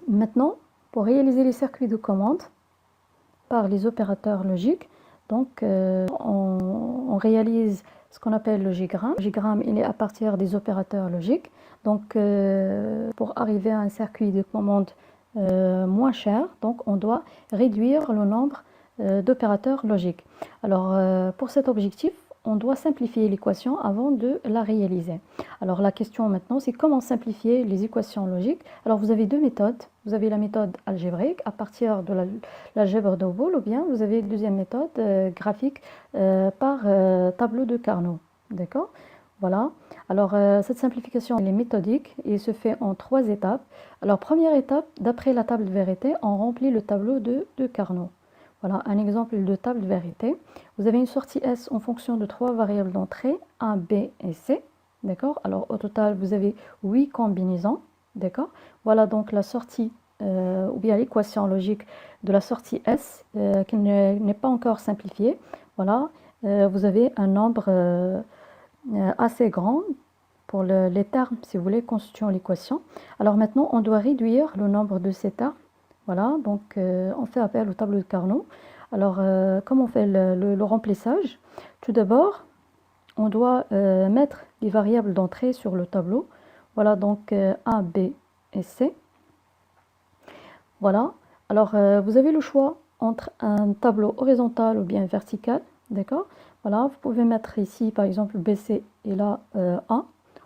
Maintenant, pour réaliser les circuits de commande par les opérateurs logiques, donc on réalise ce qu'on appelle le logigramme. Le logigramme, il est à partir des opérateurs logiques. Donc pour arriver à un circuit de commande moins cher, donc on doit réduire le nombre d'opérateurs logiques. Alors pour cet objectif, on doit simplifier l'équation avant de la réaliser. Alors la question maintenant, c'est comment simplifier les équations logiques. Alors vous avez deux méthodes. Vous avez la méthode algébrique à partir de l'algèbre de Boole, ou bien vous avez une deuxième méthode graphique par tableau de Carnot. D'accord? Voilà. Alors cette simplification elle est méthodique et se fait en 3 étapes. Alors première étape, d'après la table de vérité, on remplit le tableau de Carnot. Voilà un exemple de table de vérité. Vous avez une sortie S en fonction de 3 variables d'entrée, A, B et C. D'accord? Alors au total, vous avez 8 combinaisons. D'accord? Voilà donc la sortie ou bien l'équation logique de la sortie S qui n'est pas encore simplifiée. Voilà, vous avez un nombre assez grand pour les termes, si vous voulez, constituant l'équation. Alors maintenant, on doit réduire le nombre de ces termes. Voilà, donc on fait appel au tableau de Carnot. Alors, comment on fait le remplissage? Tout d'abord, on doit mettre les variables d'entrée sur le tableau. Voilà, donc A, B et C. Voilà, alors vous avez le choix entre un tableau horizontal ou bien vertical. D'accord? Voilà, vous pouvez mettre ici, par exemple, BC et là A.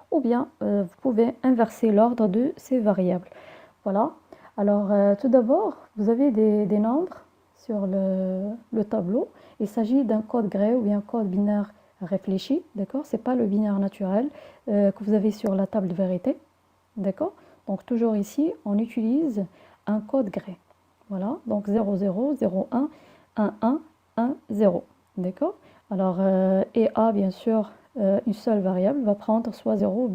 Ou bien, vous pouvez inverser l'ordre de ces variables. Voilà. Alors, tout d'abord, vous avez des nombres sur le tableau. Il s'agit d'un code gré ou bien un code binaire réfléchi. D'accord? Ce n'est pas le binaire naturel que vous avez sur la table de vérité. D'accord? Donc, toujours ici, on utilise un code gré. Voilà. Donc, 0, 0, 0, 1, 1, 1, 1, 0. D'accord? Alors, et A, bien sûr, une seule variable va prendre soit 0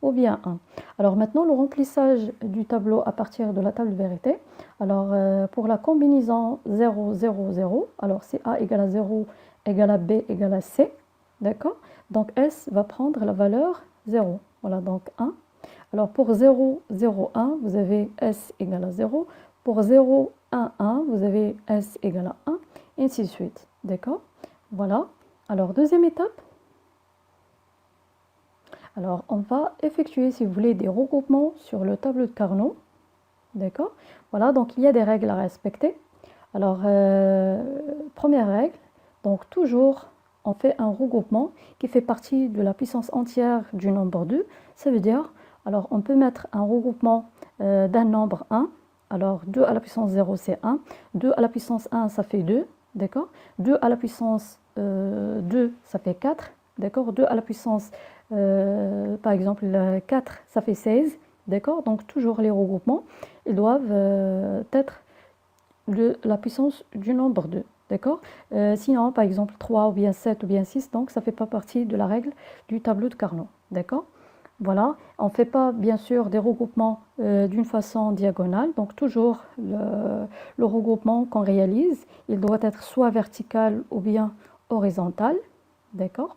ou bien 1. Alors maintenant, le remplissage du tableau à partir de la table de vérité. Alors, pour la combinaison 0, 0, 0, alors c'est A égale à 0, égale à B, égale à C. D'accord? Donc, S va prendre la valeur 0. Voilà, donc 1. Alors, pour 0, 0, 1, vous avez S égale à 0. Pour 0, 1, 1, vous avez S égale à 1, et ainsi de suite. D'accord? Voilà. Alors, deuxième étape. Alors, on va effectuer, si vous voulez, des regroupements sur le tableau de Carnot. D'accord? Voilà, donc il y a des règles à respecter. Alors, première règle, donc toujours, on fait un regroupement qui fait partie de la puissance entière du nombre 2. Ça veut dire, alors on peut mettre un regroupement d'un nombre 1. Alors, 2 à la puissance 0, c'est 1. 2 à la puissance 1, ça fait 2. D'accord? 2 à la puissance 2, ça fait 4. D'accord? 2 à la puissance, par exemple, 4, ça fait 16. D'accord? Donc, toujours les regroupements, ils doivent être de la puissance du nombre 2. D'accord? Sinon, par exemple, 3 ou bien 7 ou bien 6, donc ça ne fait pas partie de la règle du tableau de Carnot. D'accord? Voilà, on ne fait pas bien sûr des regroupements d'une façon diagonale, donc toujours le regroupement qu'on réalise, il doit être soit vertical ou bien horizontal, d'accord?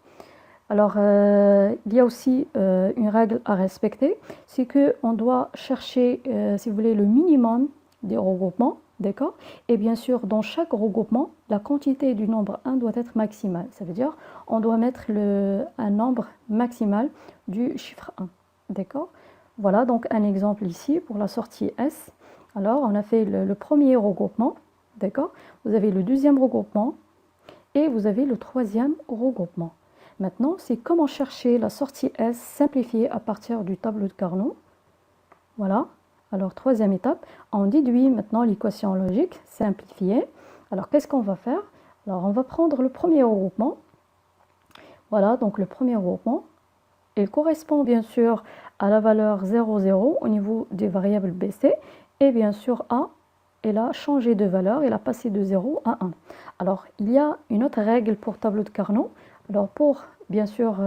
Alors, il y a aussi une règle à respecter, c'est qu'on doit chercher, si vous voulez, le minimum des regroupements, d'accord? Et bien sûr, dans chaque regroupement, la quantité du nombre 1 doit être maximale. Ça veut dire on doit mettre un nombre maximal du chiffre 1, d'accord? Voilà donc un exemple ici pour la sortie S. Alors, on a fait le premier regroupement, d'accord? Vous avez le deuxième regroupement et vous avez le troisième regroupement. Maintenant, c'est comment chercher la sortie S simplifiée à partir du tableau de Carnot. Voilà. Alors, troisième étape, on déduit maintenant l'équation logique simplifiée. Alors, qu'est-ce qu'on va faire? Alors, on va prendre le premier regroupement. Voilà, donc le premier regroupement. Il correspond bien sûr à la valeur 0, 0 au niveau des variables BC. Et bien sûr, A, elle a changé de valeur, elle a passé de 0 à 1. Alors, il y a une autre règle pour tableau de Carnot. Alors, pour bien sûr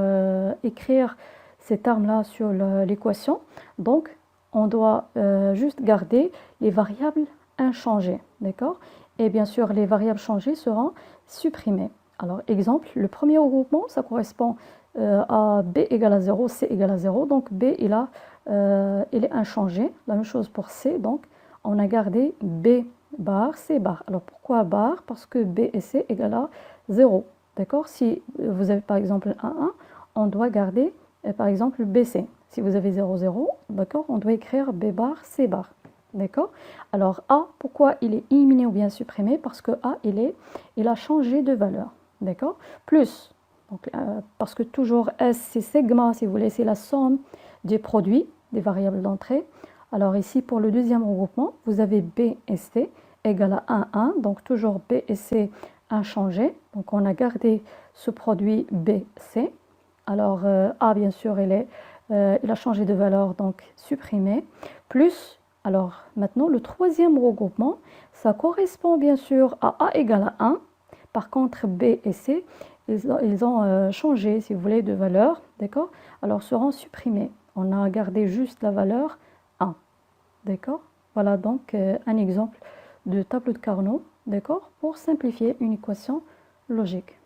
écrire ces termes-là sur l'équation, donc on doit juste garder les variables inchangées, d'accord? Et bien sûr, les variables changées seront supprimées. Alors, exemple, le premier regroupement, ça correspond à B égale à 0, C égale à 0. Donc, B, il est inchangé. La même chose pour C. Donc, on a gardé B bar, C bar. Alors pourquoi bar? Parce que B et C égale à 0. D'accord? Si vous avez par exemple 1, 1, on doit garder par exemple BC. Si vous avez 0, 0, d'accord, on doit écrire B bar, C bar. D'accord? Alors A, pourquoi il est éliminé ou bien supprimé? Parce que A, il a changé de valeur. D'accord? Plus, donc, parce que toujours S, c'est sigma, si vous voulez, c'est la somme des produits, des variables d'entrée. Alors ici, pour le deuxième regroupement, vous avez B et C égale à 1, 1. Donc toujours B et C inchangés. Donc on a gardé ce produit B, C. Alors A, bien sûr, il a changé de valeur, donc supprimé. Plus, alors maintenant, le troisième regroupement, ça correspond bien sûr à A égale à 1. Par contre, B et C, ils ont changé, si vous voulez, de valeur, d'accord? Alors seront supprimés. On a gardé juste la valeur 1, d'accord? Voilà donc un exemple de tableau de Carnot, d'accord? Pour simplifier une équation logique.